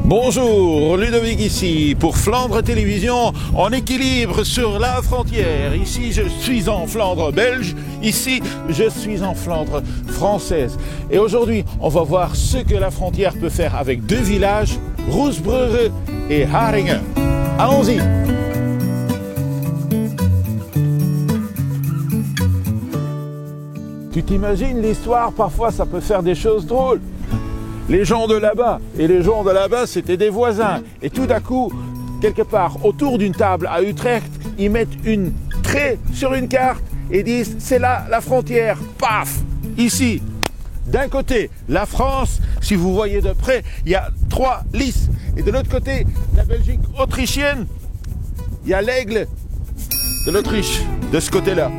Bonjour, Ludovic ici pour Flandre Télévision en équilibre sur la frontière. Ici je suis en Flandre belge, ici je suis en Flandre française. Et aujourd'hui on va voir ce que la frontière peut faire avec deux villages, Roesbrugge et Haringen. Allons-y! Tu t'imagines l'histoire, parfois ça peut faire des choses drôles. Les gens de là-bas, et les gens de là-bas c'était des voisins. Et tout d'un coup, quelque part autour d'une table à Utrecht, ils mettent une trait sur une carte et disent c'est là la frontière. Paf! Ici, d'un côté, la France, si vous voyez de près, il y a 3 lys. Et de l'autre côté, la Belgique autrichienne, il y a l'aigle de l'Autriche, de ce côté-là.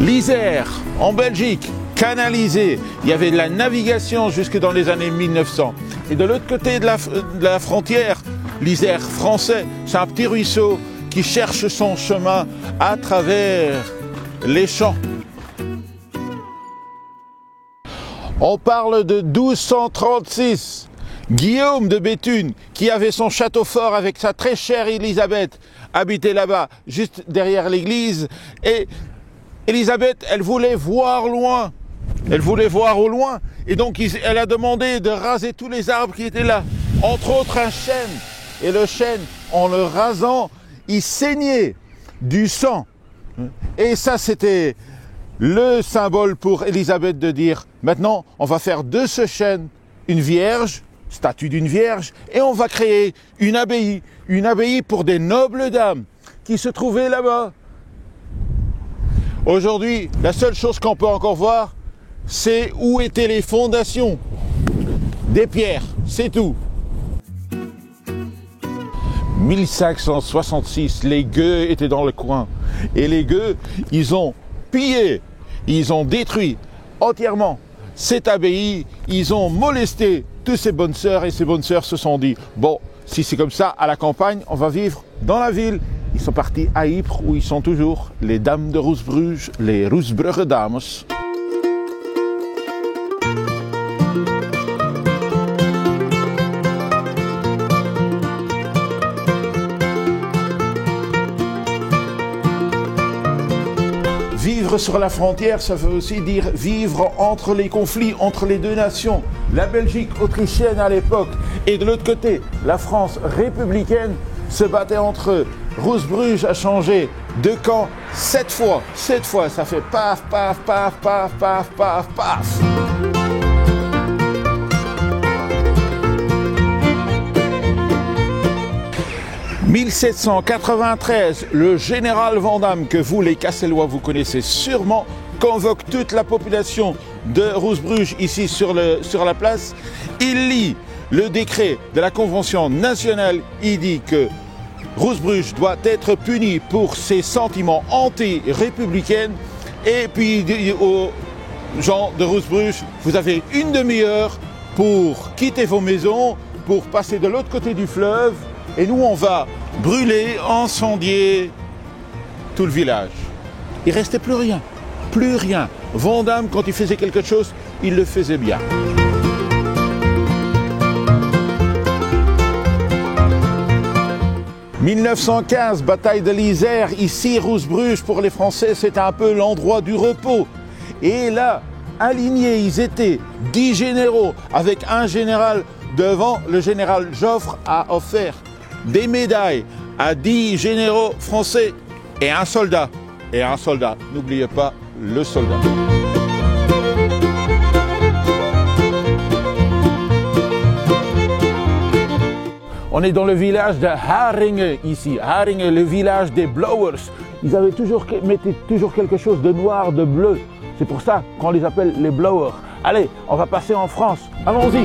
L'Isère, en Belgique, canalisé. Il y avait de la navigation jusque dans les années 1900. Et de l'autre côté de la frontière, l'Isère français, c'est un petit ruisseau qui cherche son chemin à travers les champs. On parle de 1236. Guillaume de Béthune, qui avait son château fort avec sa très chère Élisabeth, habitait là-bas, juste derrière l'église. Et Élisabeth, elle voulait voir loin. Elle voulait voir au loin. Et donc, elle a demandé de raser tous les arbres qui étaient là. Entre autres, un chêne. Et le chêne, en le rasant, il saignait du sang. Et ça, c'était le symbole pour Élisabeth de dire, maintenant, on va faire de ce chêne une vierge, statue d'une vierge, et on va créer une abbaye pour des nobles dames qui se trouvaient là-bas. Aujourd'hui, la seule chose qu'on peut encore voir, c'est où étaient les fondations. Des pierres, c'est tout. 1566, les gueux étaient dans le coin. Et les gueux, ils ont pillé, ils ont détruit entièrement cette abbaye, ils ont molesté toutes ces bonnes sœurs et ces bonnes sœurs se sont dit, bon, si c'est comme ça à la campagne, on va vivre dans la ville. Ils sont partis à Ypres où ils sont toujours, les dames de Roesbrugge, les Roesbrugge dames. Vivre sur la frontière, ça veut aussi dire vivre entre les conflits, entre les deux nations. La Belgique autrichienne à l'époque et de l'autre côté, la France républicaine se battait entre eux. Roesbrugge a changé de camp 7 fois. 7 fois, ça fait paf, paf, paf, paf, paf, paf, paf. « 1793, le général Vandamme, que vous les Cassellois vous connaissez sûrement, convoque toute la population de Roesbrugge ici sur la place. Il lit le décret de la Convention nationale, il dit que Roesbrugge doit être puni pour ses sentiments anti-républicains et puis il dit aux gens de Roesbrugge, vous avez une demi-heure pour quitter vos maisons, pour passer de l'autre côté du fleuve et nous on va brûler, incendier tout le village. Il ne restait plus rien, plus rien. Vandamme, quand il faisait quelque chose, il le faisait bien. « 1915, bataille de l'Isère, ici Roesbrugge pour les Français, c'était un peu l'endroit du repos. Et là, alignés, ils étaient 10 généraux, avec un général devant. Le général Joffre a offert des médailles à 10 généraux français et un soldat. Et un soldat, n'oubliez pas le soldat. On est dans le village de Haringen ici. Haringen, le village des blowers. Ils avaient mettaient toujours quelque chose de noir, de bleu. C'est pour ça qu'on les appelle les blowers. Allez, on va passer en France. Allons-y.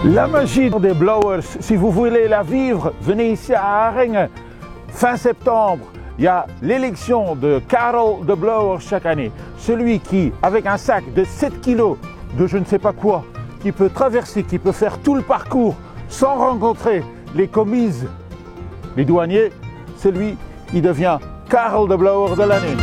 La magie des blowers, si vous voulez la vivre, venez ici à Haringen. Fin septembre, il y a l'élection de Karel de Blauer chaque année. Celui qui, avec un sac de 7 kilos de je ne sais pas quoi, qui peut traverser, qui peut faire tout le parcours sans rencontrer les commises, les douaniers, c'est lui qui devient Karel de Blauer de l'année.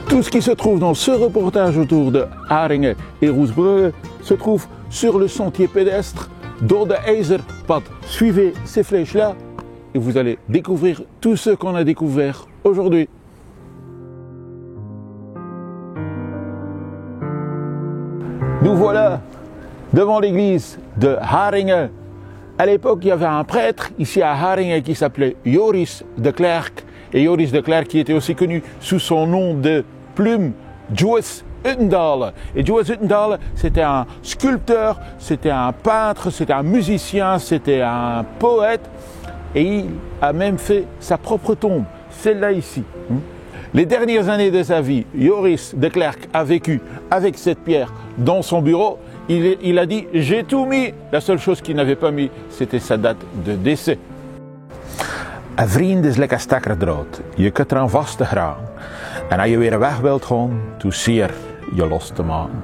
Tout ce qui se trouve dans ce reportage autour de Haringen et Roesbrugge se trouve sur le sentier pédestre door de IJzerpad. Suivez ces flèches-là et vous allez découvrir tout ce qu'on a découvert aujourd'hui. Nous voilà devant l'église de Haringen. À l'époque, il y avait un prêtre ici à Haringen qui s'appelait Joris de Klerk. Et Joris de Klerk qui était aussi connu sous son nom de plume, Joris Uttendale. Et Joris Uttendale, c'était un sculpteur, c'était un peintre, c'était un musicien, c'était un poète. Et il a même fait sa propre tombe, celle-là ici. Les dernières années de sa vie, Joris de Klerk a vécu avec cette pierre dans son bureau. Il a dit, j'ai tout mis. La seule chose qu'il n'avait pas mis, c'était sa date de décès. Een vriend is lekker stekkerdraad. Je kunt eraan vast te graan. En als je weer weg wilt gaan, toe zeer je los te maken.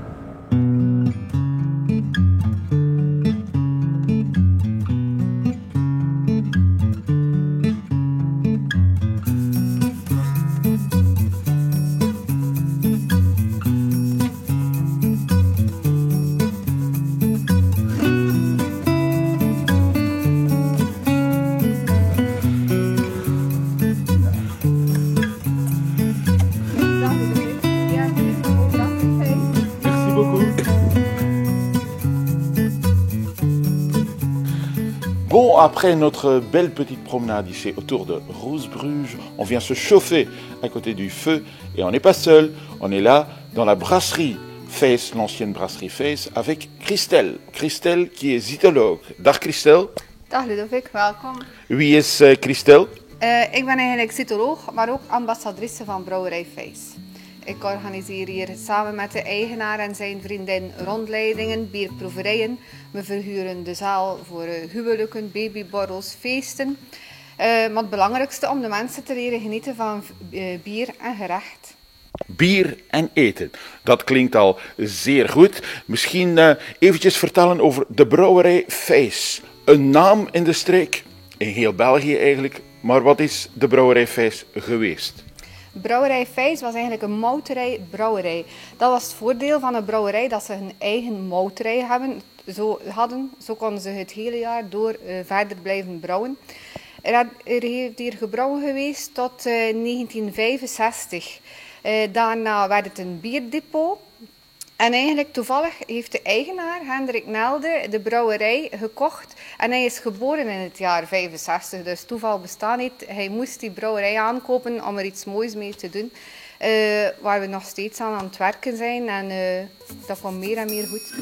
Bon, après notre belle petite promenade ici autour de Roesbrugge, on vient se chauffer à côté du feu et on n'est pas seul, on est là dans la brasserie Feest, l'ancienne brasserie Feest, avec Christel. Christel qui est zytoloog. Dag Christel. Dag Ludovic, welkom. Wie is Christel? Ik ben eigenlijk cytoloog, maar ook ambassadrice van Brouwerij Feest. Ik organiseer hier samen met de eigenaar en zijn vriendin rondleidingen, bierproeverijen. We verhuren de zaal voor huwelijken, babyborrels, feesten. Maar het belangrijkste om de mensen te leren genieten van bier en gerecht. Bier en eten. Dat klinkt al zeer goed. Misschien eventjes vertellen over de brouwerij Feest. Een naam in de streek, in heel België eigenlijk. Maar wat is de brouwerij Feest geweest? Brouwerij Feest was eigenlijk een mouterij-brouwerij. Dat was het voordeel van een brouwerij, dat ze hun eigen mouterij hadden. Zo konden ze het hele jaar door verder blijven brouwen. Er heeft hier gebrouwen geweest tot 1965. Daarna werd het een bierdepot. En eigenlijk toevallig heeft de eigenaar, Hendrik Nelde, de brouwerij gekocht. En hij is geboren in het jaar 65, dus toeval bestaat niet. Hij moest die brouwerij aankopen om er iets moois mee te doen. Waar we nog steeds aan het werken zijn. En dat komt meer en meer goed.